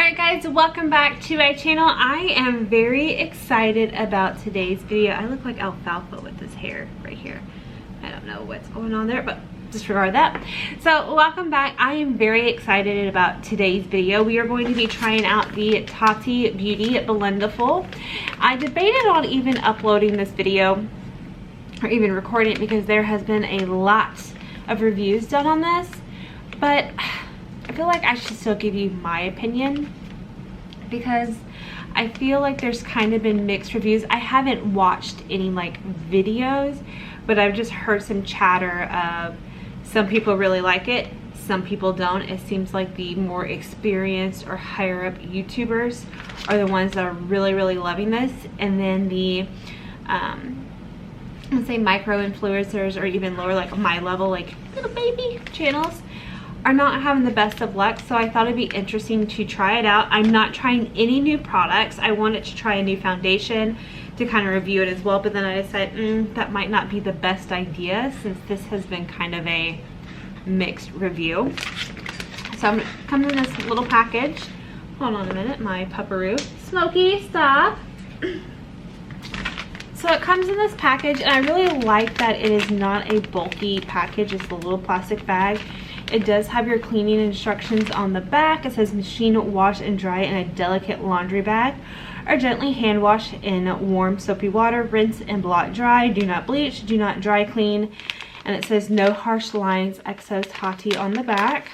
Alright guys, welcome back to my channel. I am very excited about today's video. I look like alfalfa with this hair right here. I don't know what's going on there, but disregard that. So welcome back. I am very excited about today's video. We are going to be trying out the Tati Beauty Blendiful. I debated on even uploading this video or even recording it because there has been a lot of reviews done on this, but I feel like I should still give you my opinion because I feel like there's kind of been mixed reviews. I haven't watched any like videos, but I've just heard some chatter of some people really like it, some people don't. It seems like the more experienced or higher up YouTubers are the ones that are really loving this, and then the let's say micro influencers or even lower, like my level, like little baby channels, are not having the best of luck. So I thought it'd be interesting to try it out. I'm not trying any new products. I wanted to try a new foundation to kind of review it as well, but then I decided that might not be the best idea since this has been kind of a mixed review. So I'm coming in this little package. Hold on a minute, my pupperoo. Smokey, stop. So it comes in this package, and I really like that it is not a bulky package. It's a little plastic bag. It does have your cleaning instructions on the back. It says machine wash and dry in a delicate laundry bag, or gently hand wash in warm soapy water, rinse and blot dry, do not bleach, do not dry clean. And it says no harsh lines, XO Tati on the back.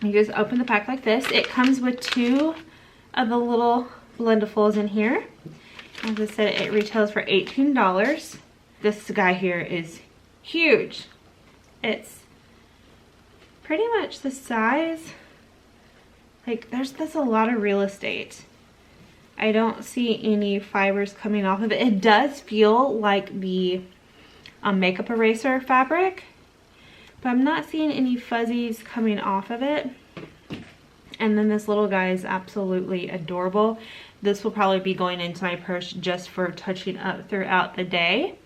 You just open the pack like this. It comes with two of the little Blendifuls in here. As I said, it retails for $18. This guy here is huge. It's pretty much the size, like that's a lot of real estate. I don't see any fibers coming off of it. It does feel like the makeup eraser fabric, but I'm not seeing any fuzzies coming off of it. And then this little guy is absolutely adorable. This will probably be going into my purse just for touching up throughout the day.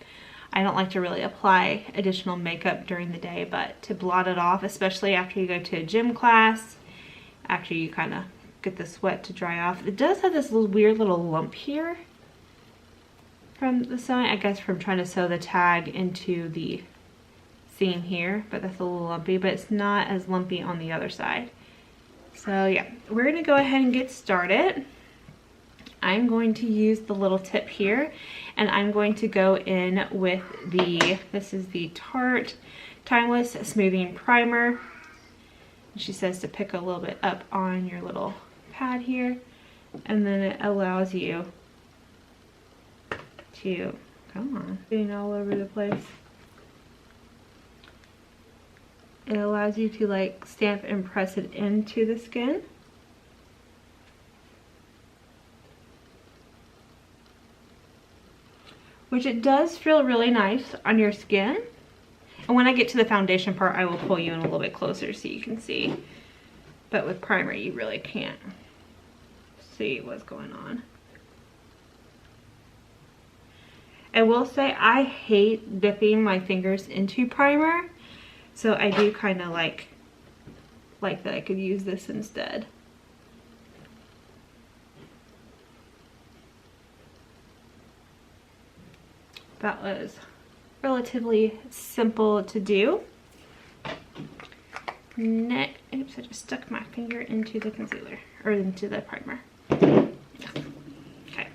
I don't like to really apply additional makeup during the day, but to blot it off, especially after you go to a gym class, after you kind of get the sweat to dry off. It does have this little weird little lump here from the sewing, I guess from trying to sew the tag into the seam here, but that's a little lumpy, but it's not as lumpy on the other side. So yeah, we're gonna go ahead and get started. I'm going to use the little tip here, and I'm going to go in with this is the Tarte Timeless Smoothing Primer. She says to pick a little bit up on your little pad here, and then it allows you to, come on, getting all over the place. It allows you to like stamp and press it into the skin. Which it does feel really nice on your skin. And when I get to the foundation part, I will pull you in a little bit closer so you can see. But with primer, you really can't see what's going on. I will say I hate dipping my fingers into primer. So I do kind of like that I could use this instead. That was relatively simple to do. Next, oops, I just stuck my finger into the concealer, or into the primer. Okay.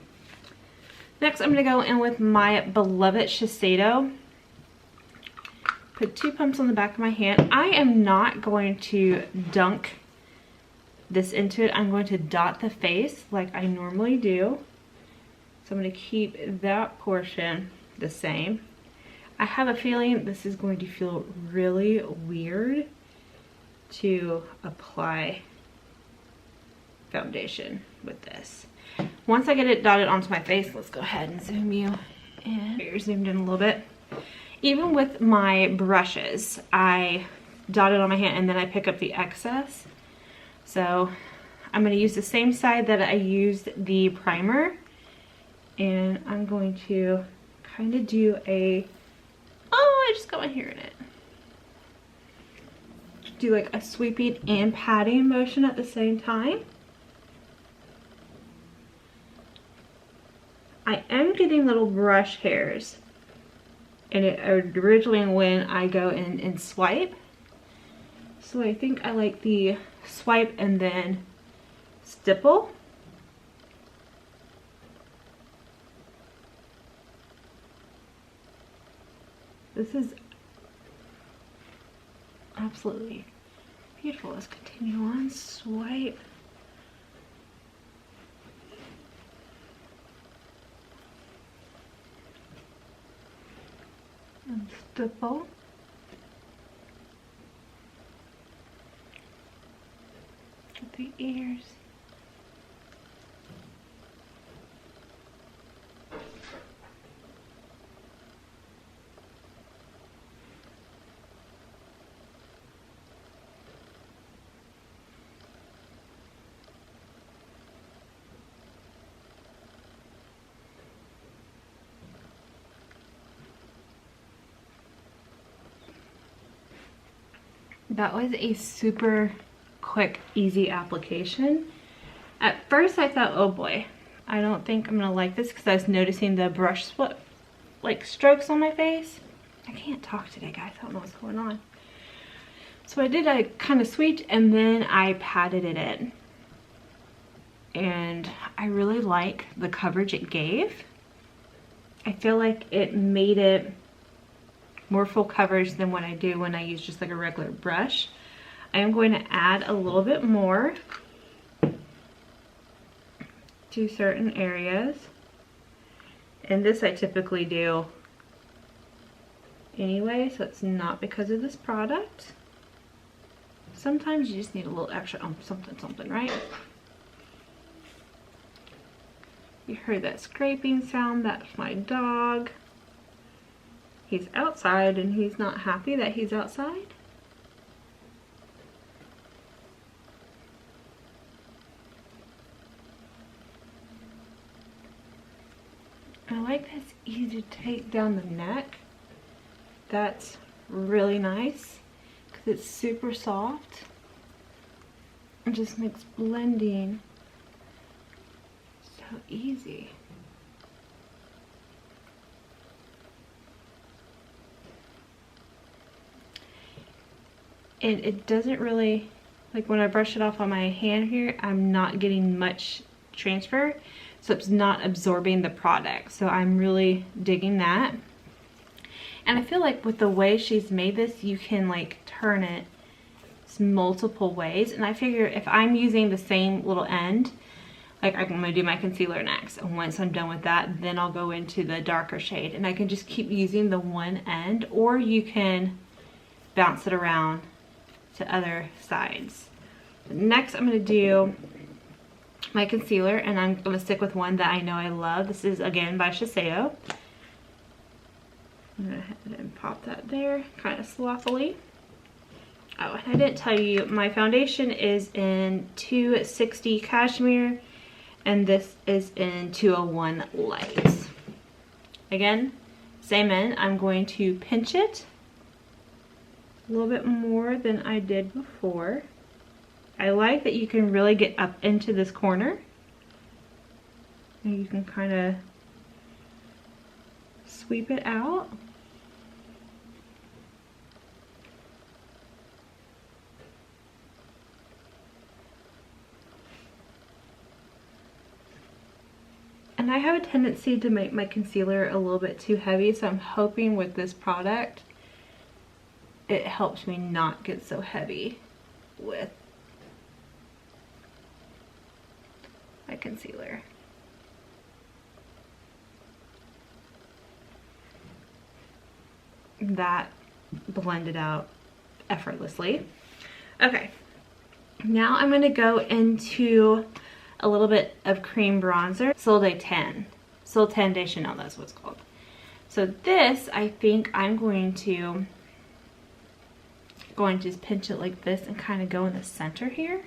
Next, I'm gonna go in with my beloved Shiseido. Put 2 pumps on the back of my hand. I am not going to dunk this into it. I'm going to dot the face like I normally do. So I'm gonna keep that portion the same. I have a feeling this is going to feel really weird to apply foundation with this. Once I get it dotted onto my face, let's go ahead and zoom you in. You're zoomed in a little bit. Even with my brushes, I dot it on my hand and then I pick up the excess. So I'm going to use the same side that I used the primer, and I'm going to kind of do a, oh, I just got my hair in it. do like a sweeping and patting motion at the same time. I am getting little brush hairs, and it originally when I go in and swipe. So I think I like the swipe and then stipple. This is absolutely beautiful. Let's continue on. Swipe. And stipple. Get the ears. That was a super quick, easy application. At first I thought, oh boy, I don't think I'm gonna like this, because I was noticing the brush like strokes on my face. I can't talk today, guys. I don't know what's going on. So I kind of sweeped and then I patted it in. And I really like the coverage it gave. I feel like it made it more full coverage than what I do when I use just like a regular brush. I am going to add a little bit more to certain areas. And this I typically do anyway, so it's not because of this product. Sometimes you just need a little extra something, right? You heard that scraping sound, that's my dog. He's outside and he's not happy that he's outside. I like that it's easy to take down the neck. That's really nice because it's super soft. It just makes blending so easy. And it doesn't really, like when I brush it off on my hand here, I'm not getting much transfer, so it's not absorbing the product. So I'm really digging that. And I feel like with the way she's made this, you can like turn it multiple ways. And I figure if I'm using the same little end, like I'm gonna do my concealer next, and once I'm done with that, then I'll go into the darker shade, and I can just keep using the one end, or you can bounce it around to other sides. Next I'm going to do my concealer, and I'm going to stick with one that I know I love. This is again by Shiseido. I'm going to go ahead and pop that there kind of sloppily. Oh, and I didn't tell you, my foundation is in 260 Cashmere and this is in 201 Light. Again, same end. I'm going to pinch it a little bit more than I did before. I like that you can really get up into this corner. And you can kind of sweep it out. And I have a tendency to make my concealer a little bit too heavy, so I'm hoping with this product it helps me not get so heavy with my concealer. That blended out effortlessly. Okay, now I'm going to go into a little bit of cream bronzer. Soothe 10 de Chanel, that's what it's called. So this, I think I'm going to just pinch it like this and kind of go in the center here.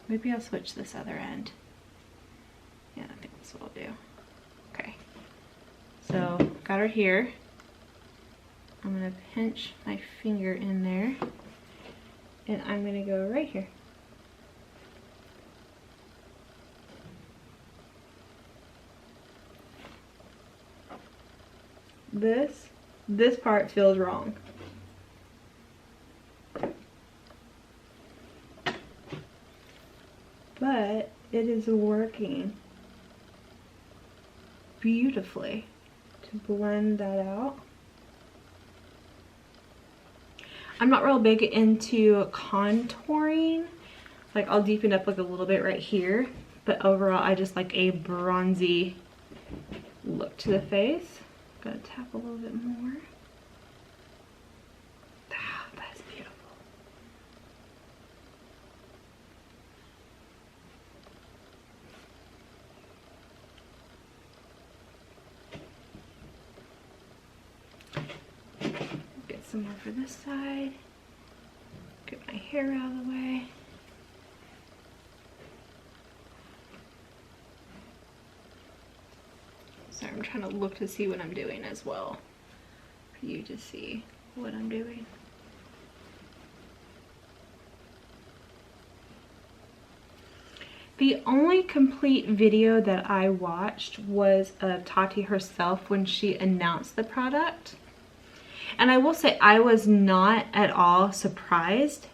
Maybe I'll switch this other end. Yeah, I think that's what I'll do. Okay, so got her here. I'm gonna pinch my finger in there And I'm gonna go right here. This part feels wrong. But it is working beautifully to blend that out. I'm not real big into contouring. Like, I'll deepen up like a little bit right here, but overall I just like a bronzy look to the face. Gotta tap a little bit more. Ah, that's beautiful. Get some more for this side. Get my hair out of the way. Sorry, I'm trying to look to see what I'm doing as well, for you to see what I'm doing. The only complete video that I watched was of Tati herself when she announced the product. And I will say I was not at all surprised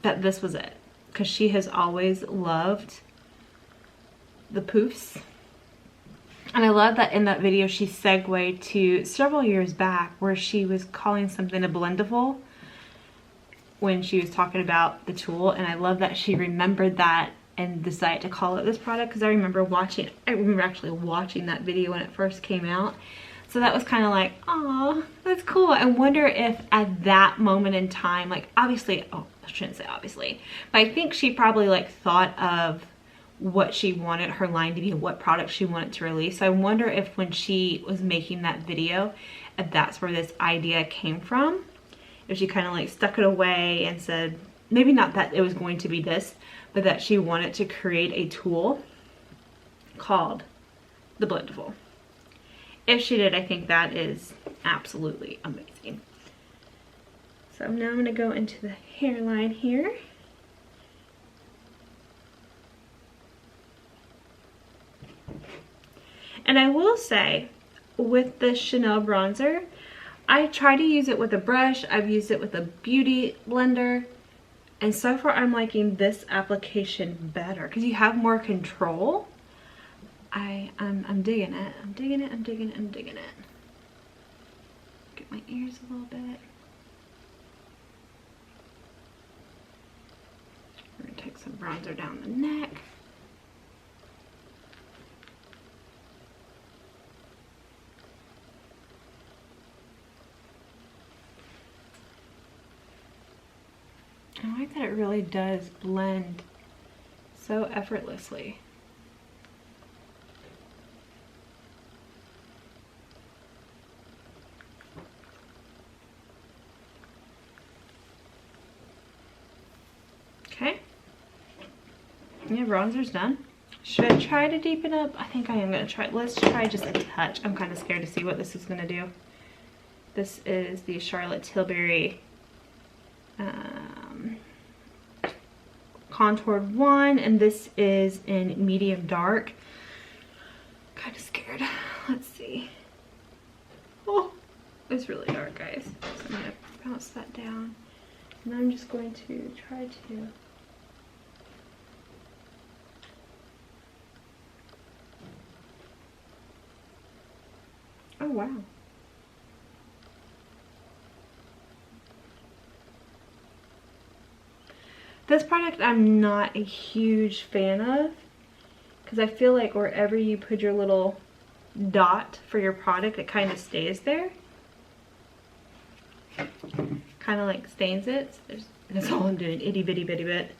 that this was it, because she has always loved the poofs. And I love that in that video she segued to several years back where she was calling something a Blendiful when she was talking about the tool. And I love that she remembered that and decided to call it this product, because I remember actually watching that video when it first came out. So that was kind of like, oh, that's cool. I wonder if at that moment in time, like obviously, oh, I shouldn't say obviously, but I think she probably like thought of what she wanted her line to be, what product she wanted to release. So I wonder if when she was making that video, if that's where this idea came from. If she kind of like stuck it away and said, maybe not that it was going to be this, but that she wanted to create a tool called the Blendiful. If she did, I think that is absolutely amazing. So now I'm going to go into the hairline here. And I will say, with the Chanel bronzer, I try to use it with a brush. I've used it with a beauty blender. And so far, I'm liking this application better because you have more control. I'm digging it. I'm digging it. I'm digging it. I'm digging it. Get my ears a little bit. We're gonna take some bronzer down the neck. I like that it really does blend so effortlessly. Okay. Yeah, bronzer's done. Should I try to deepen up? I think I am going to try. Let's try just a touch. I'm kind of scared to see what this is going to do. This is the Charlotte Tilbury contoured one, and this is in medium dark. Kind of scared. Let's see. Oh, it's really dark, guys. So I'm going to bounce that down. And I'm just going to try to... Oh, wow. This product I'm not a huge fan of because I feel like wherever you put your little dot for your product, it kind of stays there. Kind of like stains it. So that's all I'm doing, itty bitty bitty bit.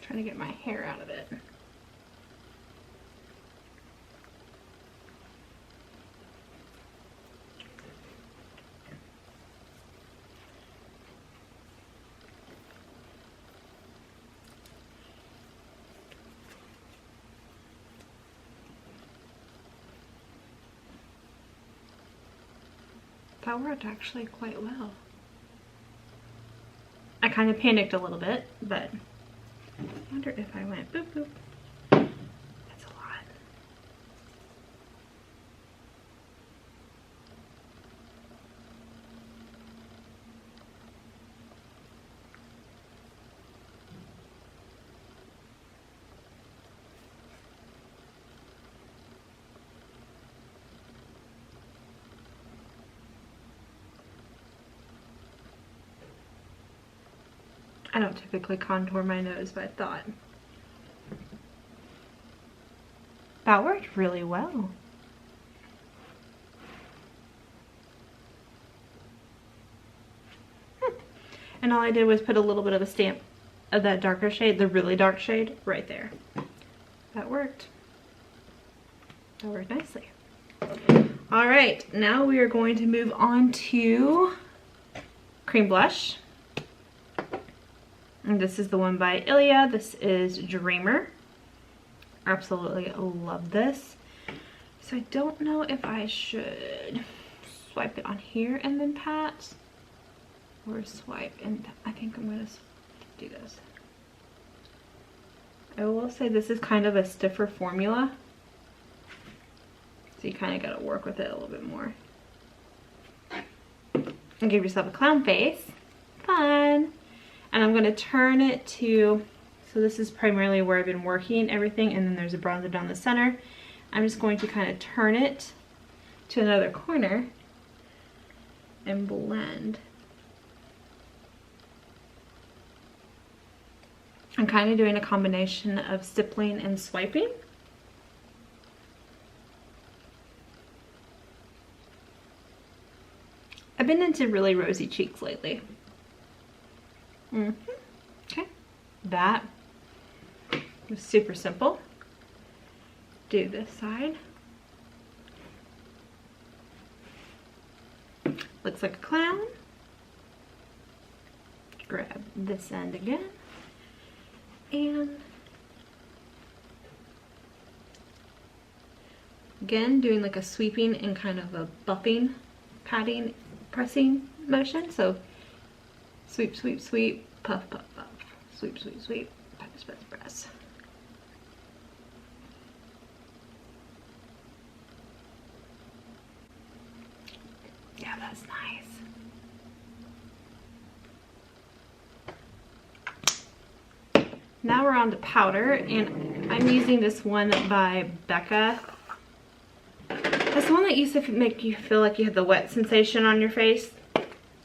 Trying to get my hair out of it. That worked actually quite well. I kind of panicked a little bit, but I wonder if I went boop boop. That's a lot. I don't typically contour my nose, but I thought that worked really well. And all I did was put a little bit of a stamp of that darker shade, the really dark shade, right there. That worked. That worked nicely. All right, now we are going to move on to cream blush. And this is the one by Ilia. This is Dreamer. Absolutely love this. So I don't know if I should swipe it on here and then pat, or swipe, and I think I'm gonna do this. I will say this is kind of a stiffer formula, so you kind of got to work with it a little bit more. And give yourself a clown face. Fun. And I'm going to turn it to, so this is primarily where I've been working everything, and then there's a bronzer down the center. I'm just going to kind of turn it to another corner and blend. I'm kind of doing a combination of stippling and swiping. I've been into really rosy cheeks lately. Okay, that was super simple. Do this side. Looks like a clown. Grab this end again. And again, doing like a sweeping and kind of a buffing, patting, pressing motion. So sweep, sweep, sweep, puff, puff, puff, sweep, sweep, sweep, press, press, press. Yeah, that's nice. Now we're on to powder, and I'm using this one by Becca. That's the one that used to make you feel like you had the wet sensation on your face.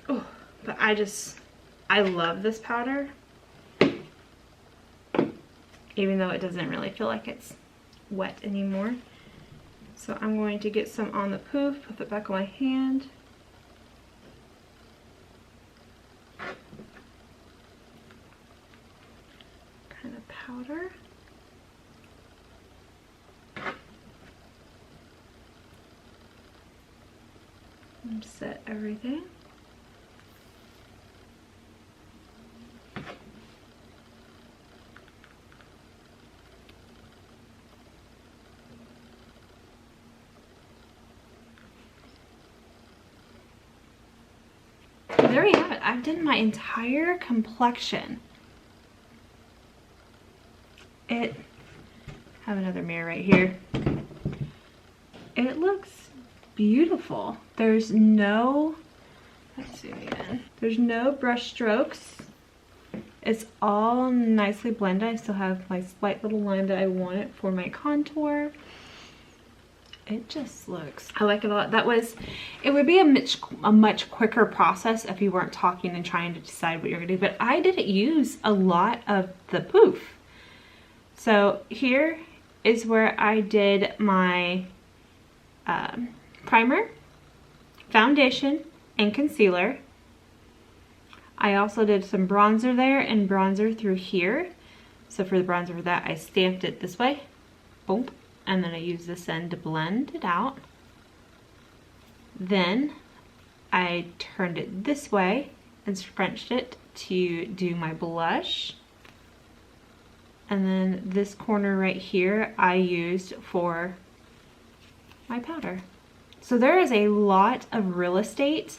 Oh, but I love this powder. Even though it doesn't really feel like it's wet anymore. So I'm going to get some on the poof, put it back on my hand. Kind of powder. And set everything. There you have it. I've done my entire complexion. I have another mirror right here. It looks beautiful. There's no, let's see again. There's no brush strokes. It's all nicely blended. I still have my slight little line that I wanted for my contour. It just looks, I like it a lot. It would be a much quicker process if you weren't talking and trying to decide what you're gonna do, but I didn't use a lot of the poof. So here is where I did my primer, foundation, and concealer. I also did some bronzer there and bronzer through here. So for the bronzer for that, I stamped it this way, boom, and then I used this end to blend it out. Then I turned it this way and scrunched it to do my blush. And then this corner right here I used for my powder. So there is a lot of real estate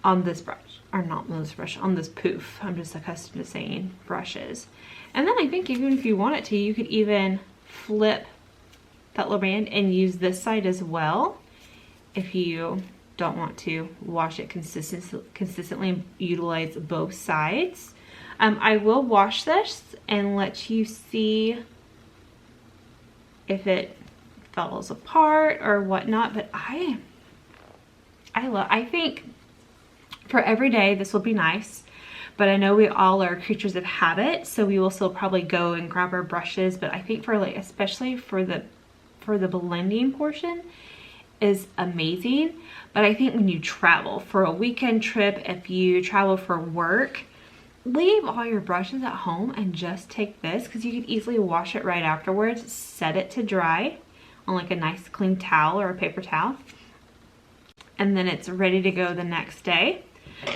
on this brush, or not on this brush, on this poof. I'm just accustomed to saying brushes. And then I think even if you want it to, you could even flip that little band and use this side as well if you don't want to wash it consistently and utilize both sides. I will wash this and let you see if it falls apart or whatnot, but I think for every day this will be nice, but I know we all are creatures of habit, so we will still probably go and grab our brushes. But I think for like, especially for the blending portion is amazing. But I think when you travel for a weekend trip, if you travel for work, leave all your brushes at home and just take this, because you could easily wash it right afterwards, set it to dry on like a nice clean towel or a paper towel, and then it's ready to go the next day.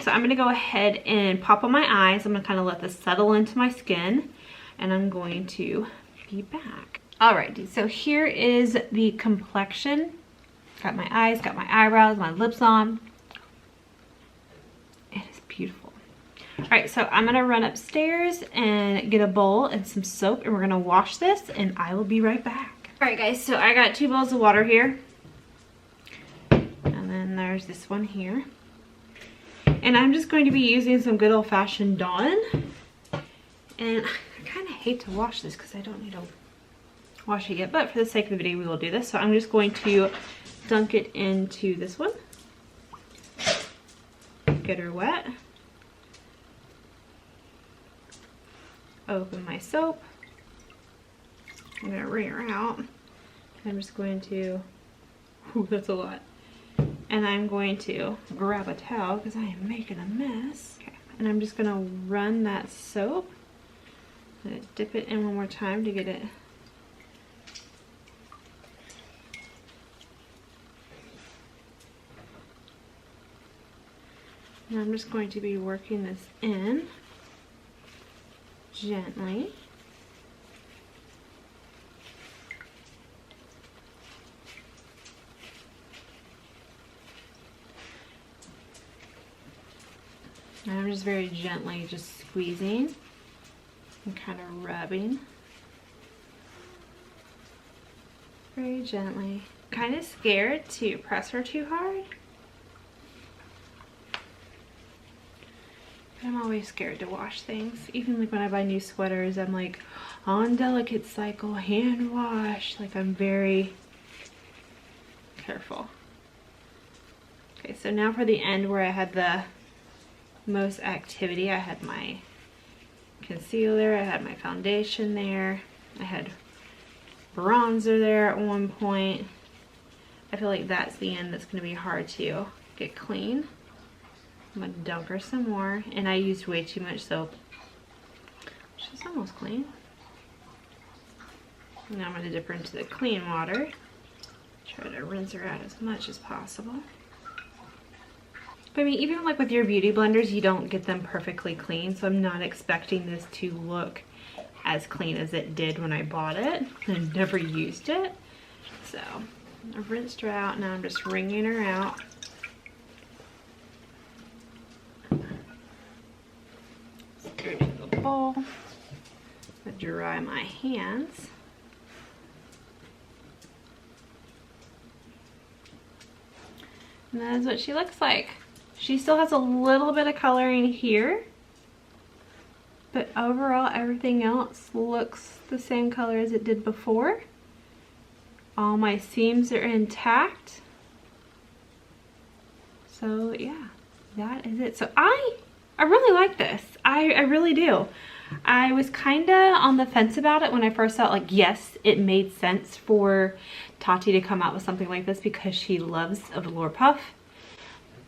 So I'm gonna go ahead and pop on my eyes. I'm gonna kind of let this settle into my skin, and I'm going to be back. Alrighty, so here is the complexion. Got my eyes, got my eyebrows, my lips on. It is beautiful. Alright, so I'm gonna run upstairs and get a bowl and some soap, and we're gonna wash this, and I will be right back. Alright guys, so I got 2 bowls of water here. And then there's this one here. And I'm just going to be using some good old-fashioned Dawn. And I kind of hate to wash this because I don't need to wash it yet, but for the sake of the video we will do this. So I'm just going to dunk it into this one. Get her wet. Open my soap. I'm going to wring her out. I'm just going to, ooh, that's a lot. And I'm going to grab a towel because I am making a mess. Okay. And I'm just going to run that soap. I'm going to dip it in one more time to get it. And I'm just going to be working this in gently. And I'm just very gently just squeezing and kind of rubbing. Very gently. Kind of scared to press her too hard. But I'm always scared to wash things. Even like when I buy new sweaters, I'm like, on delicate cycle, hand wash. Like I'm very careful. Okay, so now for the end where I had the most activity, I had my concealer, I had my foundation there, I had bronzer there at one point. I feel like that's the end that's going to be hard to get clean. I'm going to dunk her some more, and I used way too much soap. She's almost clean. Now I'm going to dip her into the clean water. Try to rinse her out as much as possible. But I mean, even like with your beauty blenders, you don't get them perfectly clean, so I'm not expecting this to look as clean as it did when I bought it. I never used it. So I've rinsed her out, now I'm just wringing her out. Screw it into the bowl. I dry my hands. And that is what she looks like. She still has a little bit of coloring here, but overall everything else looks the same color as it did before. All my seams are intact. So yeah, that is it. So I really like this. I really do. I was kind of on the fence about it when I first saw it. Like, yes, it made sense for Tati to come out with something like this because she loves a velour puff.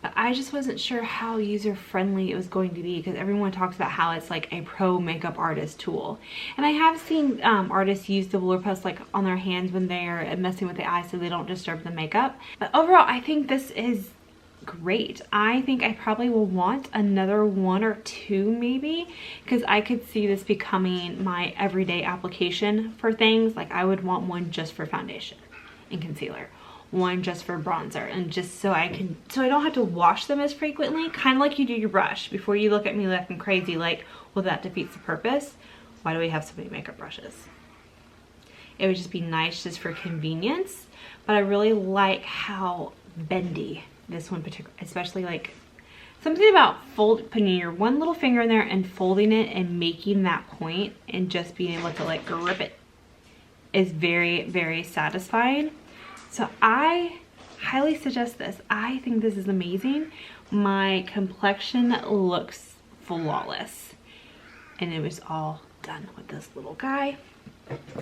But I just wasn't sure how user-friendly it was going to be, because everyone talks about how it's like a pro makeup artist tool. And I have seen artists use the velour puffs like on their hands when they're messing with the eyes so they don't disturb the makeup. But overall, I think this is great. I think I probably will want another 1 or 2 maybe, because I could see this becoming my everyday application for things. Like I would want one just for foundation and concealer, one just for bronzer, and just so I don't have to wash them as frequently, kind of like you do your brush. Before you look at me like I'm crazy, like, well, that defeats the purpose. Why do we have so many makeup brushes? It would just be nice just for convenience, but I really like how bendy this one particular, especially like something about putting your one little finger in there and folding it and making that point and just being able to like grip it is very, very satisfying. So I highly suggest this. I think this is amazing. My complexion looks flawless, and it was all done with this little guy.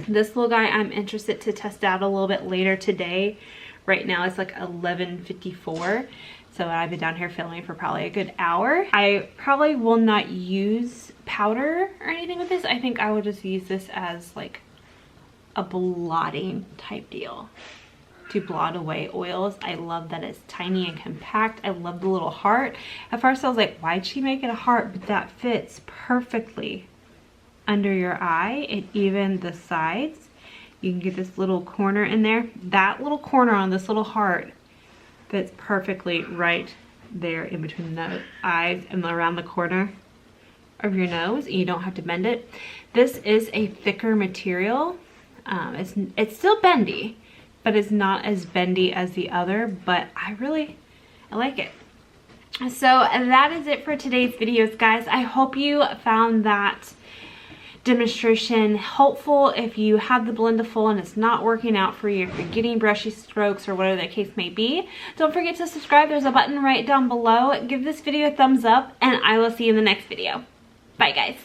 This little guy I'm interested to test out a little bit later today. Right now it's like 11:54, so I've been down here filming for probably a good hour. I probably will not use powder or anything with this. I think I will just use this as like a blotting type deal to blot away oils. I love that it's tiny and compact. I love the little heart. At first I was like, why'd she make it a heart? But that fits perfectly under your eye, and even the sides. You can get this little corner in there. That little corner on this little heart fits perfectly right there in between the eyes and around the corner of your nose. You don't have to bend it. This is a thicker material. It's still bendy, but it's not as bendy as the other, but I like it. So that is it for today's videos, guys. I hope you found that demonstration helpful. If you have the Blendiful and it's not working out for you, if you're getting brushy strokes or whatever the case may be, don't forget to subscribe. There's a button right down below. Give this video a thumbs up, and I will see you in the next video. Bye, guys.